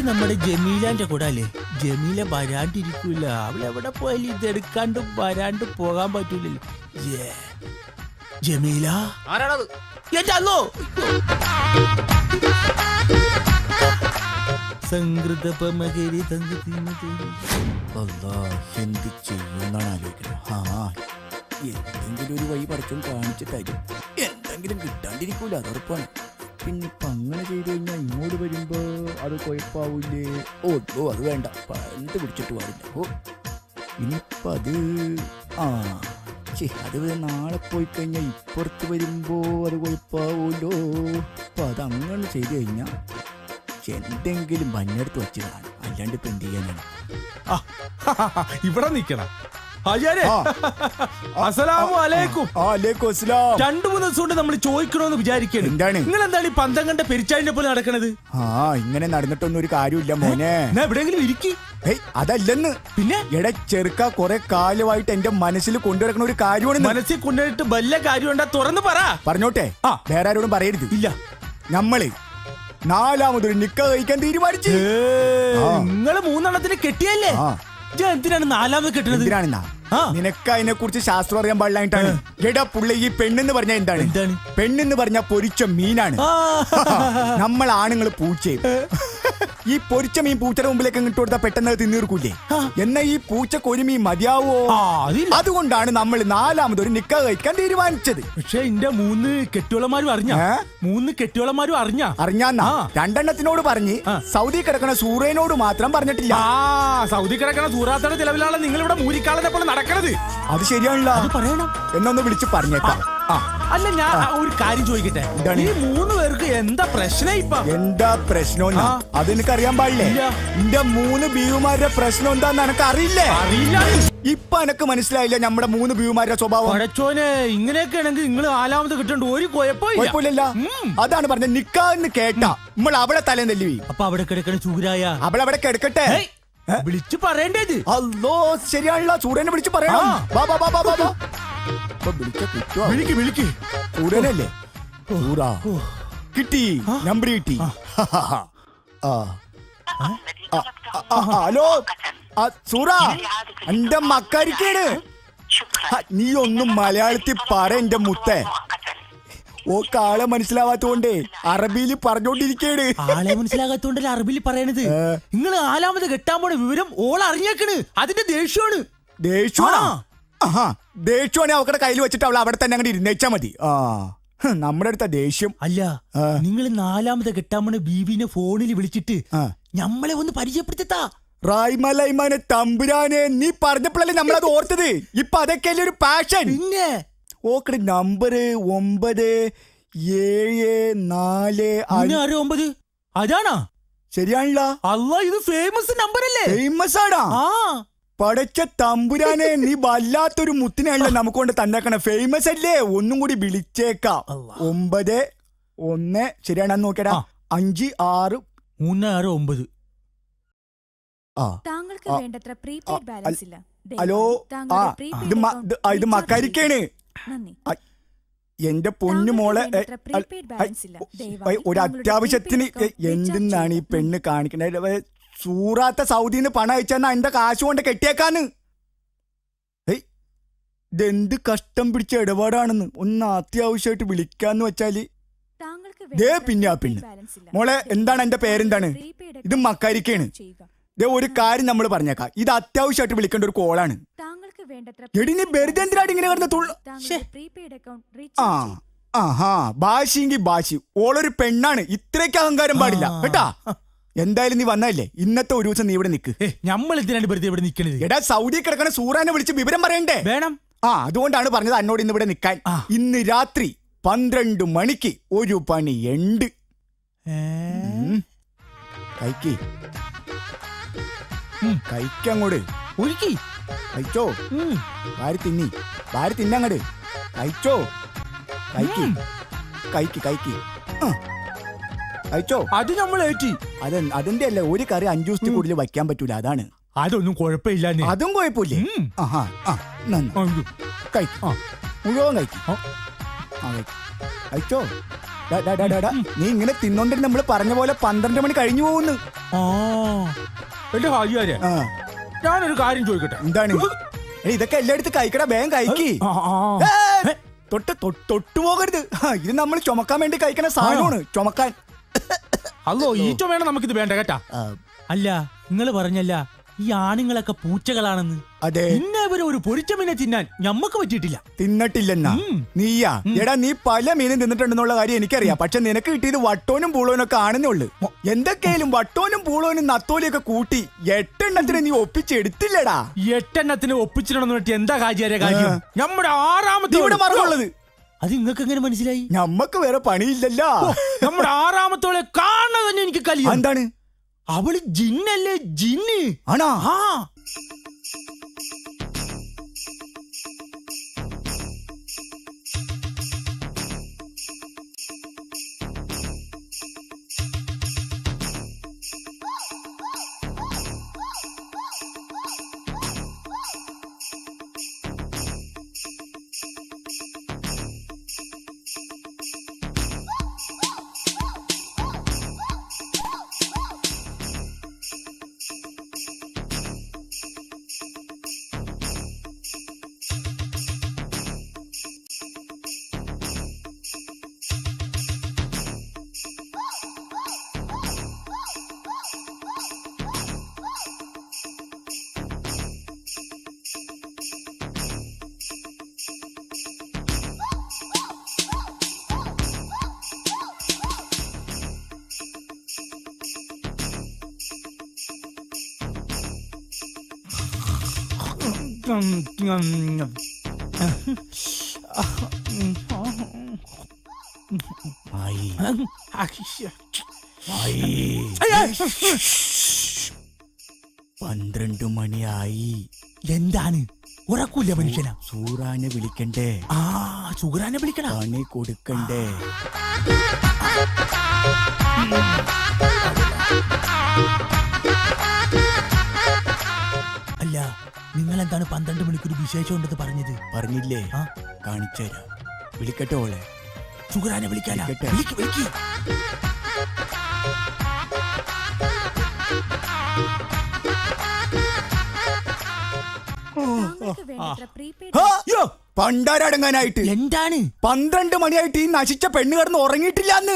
നമ്മുടെ ജമീലാന്റെ കൂടെ അല്ലേ? ജമീല വരാണ്ടിരിക്കൂല. അവളെവിടെ പോയാലും ഇതെടുക്കാണ്ട് വരാണ്ട് പോകാൻ പറ്റൂലല്ലോ. ജമീല ആരാണത്? എന്റെ അല്ലോ സംഗൃതപമകരി എന്ത് ചെയ്യുന്നാണ് ആലോചിക്കുന്നത്. എന്തെങ്കിലും ഒരു വഴി പടച്ചും കാണിച്ചിട്ടായിരിക്കും. എന്തെങ്കിലും കിട്ടാണ്ടിരിക്കൂല, അതുറപ്പാണ്. പിന്നെ ഇപ്പൊ അങ്ങനെ ചെയ്തു കഴിഞ്ഞാൽ ഇങ്ങോട്ട് വരുമ്പോ അത് കുഴപ്പാവൂലേ? ഓ അത് വേണ്ട, പന്ത് പിടിച്ചിട്ട് പാടില്ല. ഓ ഇനിയിപ്പൊ അത് അത് നാളെ പോയി കഴിഞ്ഞാൽ ഇപ്പുറത്ത് വരുമ്പോ അത് കുഴപ്പാവൂലോ. അപ്പൊ അതങ്ങനെ ചെയ്തു കഴിഞ്ഞാൽ എന്തെങ്കിലും മഞ്ഞെടുത്ത് വെച്ചതാണ്, അല്ലാണ്ട് ഇപ്പൊ എന്ത് ചെയ്യാനാണ്? ഇവിടെ നിക്കണം. അസ്സലാമു അലൈക്കും. 2-3 ദിവസം കൊണ്ട് നമ്മൾ ചോദിക്കണോന്ന് വിചാരിക്കണം. എന്താണ് നിങ്ങൾ എന്താണ് ഈ പന്തങ്ങണ്ട പെരിച്ചാഴിനെ പോലെ നടക്കണത്? ഇങ്ങനെ നടന്നിട്ടൊന്നും ഒരു കാര്യമില്ല മോനെ. എവിടെയെങ്കിലും ഇരിക്കി. അതല്ലെന്ന്. പിന്നെ എടാ ചെറുക്ക കുറെ കാലമായിട്ട് എന്റെ മനസ്സിൽ കൊണ്ടുനടക്കുന്ന ഒരു കാര്യമാണ്. മനസ്സിൽ കൊണ്ടുവന്നിട്ട് വല്ല കാര്യമുണ്ടാ തുറന്ന് പറ. പറഞ്ഞോട്ടെ, വേറെ ആരോടും പറയരുത്. ഇല്ല, നമ്മള് 4ാമതൊരു നിക്കാഹ് കഴിക്കാൻ തീരുമാനിച്ചു. നിങ്ങള് 3 കെട്ടിയല്ലേ? എന്തിനാണ് 4ാമത് കെട്ടുന്നത്? നിനക്ക് അതിനെ കുറിച്ച് ശാസ്ത്രം അറിയാൻ പാടില്ലായിട്ടാണ്. എടാ പുള്ള, ഈ പെണ്ണെന്ന് പറഞ്ഞാൽ എന്താണ്? പെണ്ണെന്ന് പറഞ്ഞാൽ പൊരിച്ച മീനാണ്. നമ്മൾ ആണുങ്ങൾ പൂച്ചയും. ഈ പൊരിച്ച മീൻ പൂച്ചയുടെ മുമ്പിലേക്ക് ഇട്ട് കൊടുത്താൽ പെട്ടെന്ന് തിന്നീർക്കൂലേ? എന്നാ ഈ പൂച്ചക്ക് ഒരു മീൻ മതിയാവോ? അതുകൊണ്ടാണ് നമ്മൾ 4ാമതൊരു നിക്കാഹ് കഴിക്കാൻ തീരുമാനിച്ചത്. പക്ഷെ എന്റെ 3 കെട്ടിയോളമാരും അറിഞ്ഞാ 2 പറഞ്ഞ് സൗദി കിടക്കണ സൂറേനോട് മാത്രം പറഞ്ഞിട്ടില്ല. സൗദി കിടക്കണ സൂറാത്തയുടെ ചിലവിലാണ് നിങ്ങൾ ഇവിടെ മൂരിക്കാളെ പോലെ നടക്കണത്. അത് ശരിയാണല്ലോ. അത് പറയണം. എന്നൊന്ന് വിളിച്ച് പറഞ്ഞേക്കാം. അല്ല, ഞാൻ ഒരു കാര്യം ചോദിക്കട്ടെ. ഈ 3 പേർക്ക് എന്താ പ്രശ്നം? എന്താ പ്രശ്നം? അതെനിക്കറിയാൻ പാടില്ലേ? എന്റെ 3 ബീവിമാരുടെ പ്രശ്നം എന്താന്ന് എനക്ക് അറിയില്ലേ? ഇപ്പൊ എനക്ക് മനസ്സിലായില്ല നമ്മുടെ 3 ബീവിമാരുടെ സ്വഭാവം. പടച്ചോനെ, ഇങ്ങനെയൊക്കെ ആണെങ്കിൽ നിങ്ങൾ 4ാമത് കിട്ടേണ്ട ഒരു കുഴപ്പമില്ല. അതാണ് പറഞ്ഞ നിക്കാന്ന് കേട്ടാ നമ്മൾ അവളെ തലേ നെല്ലി. അപ്പൊ അവിടെ കിടക്കണ ചൂരായ അവളവിടെ കിടക്കട്ടെ. വിളിച്ചു പറയേണ്ടത്. അല്ലോ ശരിയാണല്ലോ, സൂര്യനെ വിളിച്ചു പറയണം. സൂര്യനല്ലേ? കിട്ടി, നമ്പർ കിട്ടി. ഹലോ സൂറ, എന്റെ മക്കരിക്കാണ്. നീ ഒന്നും മലയാളത്തിൽ പറ എന്റെ മുത്തേ. ആളെ മനസ്സിലാവാത്തോണ്ടേ അറബിയിൽ പറഞ്ഞോണ്ടിരിക്കയാണ്. ആളെ മനസ്സിലാകാത്തോണ്ടല്ലേ അറബിയിൽ പറയണത്. നിങ്ങൾ 4ാമത് കെട്ടാൻ പോണ വിവരം ഓൾ അറിഞ്ഞേക്കണ്. അതിന്റെ ദേഷ്യമാണ്. ദേഷ്യമാണ് അവക്കടെ കയ്യിൽ വെച്ചിട്ട് അവൾ അവിടെ തന്നെ അങ്ങനെ ഇരുന്നേച്ചാ മതി. നമ്മുടെ അടുത്ത ദേഷ്യം അല്ല. നിങ്ങൾ 4ാമത് കെട്ടാൻ പോണ ബീബിനെ ഫോണിൽ വിളിച്ചിട്ട് നമ്മളെ ഒന്ന് പരിചയപ്പെടുത്താ. റായ്മലൈമാനെ തമ്പുരാനെ, നീ പറഞ്ഞപ്പോഴല്ലേ നമ്മളത് ഓർത്തത്. ഇപ്പൊ അതൊക്കെയല്ലേ ഒരു പാഷൻ. പിന്നെ ഓക്കടെ നമ്പർ 974. അതാണോ? ശരിയാണല്ലോ. അല്ല, ഇത് ഫേമസ് നമ്പർ അല്ലേ? ഫേമസ് ആണോ? പടച്ച തമ്പുരാനെ, നീ വല്ലാത്തൊരു മുത്തിനാണല്ലോ നമുക്ക് കൊണ്ട് തന്നേക്കണ. ഫേമസ് അല്ലേ? ഒന്നും കൂടി വിളിച്ചേക്കാം. 91 ശരിയാണെന്ന് നോക്കിയടാ. 5639. ഹലോ, ഇത് മക്കരിക്കാണ്. എന്റെ പൊന്നു മോളെ, ഒരു അത്യാവശ്യത്തിന് എന്തെന്നാണ് ഈ പെണ്ണ് കാണിക്കണത്? സൂറാത്ത സൗദിന്ന് പണം അയച്ചാ എന്റെ കാശ് കൊണ്ട് കെട്ടിയേക്കാന്ന്. ഇതെന്ത് കഷ്ടം പിടിച്ച ഇടപാടാണെന്ന്. ഒന്ന് അത്യാവശ്യമായിട്ട് വിളിക്കാന്ന് വെച്ചാല് പിന്നെ ആ പെണ്ണ്. മോളെ, എന്താണ് എന്റെ പേരെന്താണ്? ഇത് മക്കരിക്കാണ്. ഒരു കാര്യം നമ്മൾ പറഞ്ഞേക്കാം, ഇത് അത്യാവശ്യമായിട്ട് വിളിക്കേണ്ട ഒരു കോളാണ്. എടിനി വെറുതെ എന്തിനാണ് ഇങ്ങനെ കിടന്ന തുള്ളു? ഭാഷയെങ്കി ഭാഷ. ഓളൊരു പെണ്ണാണ്, ഇത്രയ്ക്ക് അഹങ്കാരം പാടില്ല കേട്ടാ. എന്തായാലും നീ വന്നല്ലേ, ഇന്നത്തെ ഒരു ദിവസം നീ ഇവിടെ നിക്ക്. നമ്മൾ എന്തിനാണ് വെറുതെ ഇവിടെ നിൽക്കുന്നത്? എടാ, സൗദി കിടക്കണ സൂറാനെ വിളിച്ച് വിവരം പറയണ്ടേ? വേണം. അതുകൊണ്ടാണ് പറഞ്ഞത് എന്നോട് ഇന്ന് ഇവിടെ നിൽക്കാൻ. ഇന്ന് രാത്രി 12 മണിക്ക് ഒരു പണിയുണ്ട്. കഴിക്ക് കഴിക്കങ്ങോട് ഒഴുക്കി കഴിച്ചോ വാരി തിന്നങ്ങട് കഴിച്ചോ കഴിക്ക് കഴിക്ക് കഴിക്ക് കഴിച്ചോ. അത് നമ്മൾ ഏറ്റി. അതിന്റെ അല്ല, ഒരു കറി 5 ദിവസത്തിൽ കൂടുതൽ വയ്ക്കാൻ പറ്റൂല, അതാണ്. അതൊന്നും കുഴപ്പമില്ല. അതും കുഴപ്പമില്ലേ? മുഴുവൻ കഴിക്കും. കഴിച്ചോ. നീ ഇങ്ങനെ തിന്നോണ്ടിട്ട് നമ്മള് പറഞ്ഞ പോലെ 12 മണി കഴിഞ്ഞു പോകുന്നു. എന്റെ ഹാജിയാരെ, ഞാനൊരു കാര്യം ചോദിക്കട്ടെ. എന്താണ്? ഇതൊക്കെ എല്ലായിടത്തും കഴിക്കടാ, വേഗം കഴിക്ക്. തൊട്ടു പോകരുത്. ഇത് നമ്മൾ ചുമക്കാൻ വേണ്ടി കഴിക്കണ സാധനമാണ്, ചുമക്കാൻ. അല്ലോ, ഈ ചുമയാണ് നമുക്കിത് വേണ്ട കേട്ടാ. അല്ല, നിങ്ങള് പറഞ്ഞല്ല ഈ ആണുങ്ങളൊക്കെ പൂച്ചകളാണെന്ന്. അതെ. ഇന്നേവരെ ഒരു പൊരിച്ച മീനെ തിന്നാൻ ഞമ്മക്ക് പറ്റിയിട്ടില്ല. തിന്നിട്ടില്ലെന്നാ? നീയാ? എടാ, നീ പല മീനും തിന്നിട്ടുണ്ടെന്നുള്ള കാര്യം എനിക്കറിയാം. പക്ഷെ നിനക്ക് കിട്ടിയത് വട്ടോനും പൂളോനും ഒക്കെ ആണെന്നേ ഉള്ളു. എന്തൊക്കെയായാലും വട്ടോനും പൂളോനും നത്തോലിയൊക്കെ കൂട്ടി 8 എണ്ണത്തിന് നീ ഒപ്പിച്ചെടുത്തില്ലടാ. 8 എണ്ണത്തിന് ഒപ്പിച്ചിടണമെന്ന് പറ്റി എന്താ കാര്യം? നമ്മുടെ 6ാമത്തെ ഇവിടെ മറന്നുള്ളത്. അത് നിങ്ങൾക്ക് എങ്ങനെ മനസ്സിലായി? ഞമ്മക്ക് വേറെ പണിയില്ലല്ലോ. നമ്മുടെ 6ാമത്തോളെ കാണാൻ തന്നെ എനിക്ക് കലിയ. എന്താണ്? അവള് ജിന്നല്ലേ, ജിന്ന്. ആണോ? പന്ത്രണ്ട് മണിയായി. എന്താണ്? ഉറക്കൂല മനുഷ്യനാ? സൂറാനെ വിളിക്കണ്ടേ? സുഹറാനെ വിളിക്കണ, പണി കൊടുക്കണ്ടേ? അല്ല, നിങ്ങൾ എന്താണ് 12 മണിക്കൊരു വിശേഷം ഉണ്ടെന്ന് പറഞ്ഞത്? പറഞ്ഞില്ലേ? കാണിച്ചുതരാം. വിളിക്കട്ടെ ഓളെ? സുഹറാനെ വിളിക്കാനാ? വിളിക്ക്. പണ്ടാരടങ്ങാനായിട്ട്. എന്താണ്? 12 മണിയായിട്ട് ഈ നശിച്ച പെണ്ണ് കിടന്ന് ഉറങ്ങിയിട്ടില്ലാന്ന്.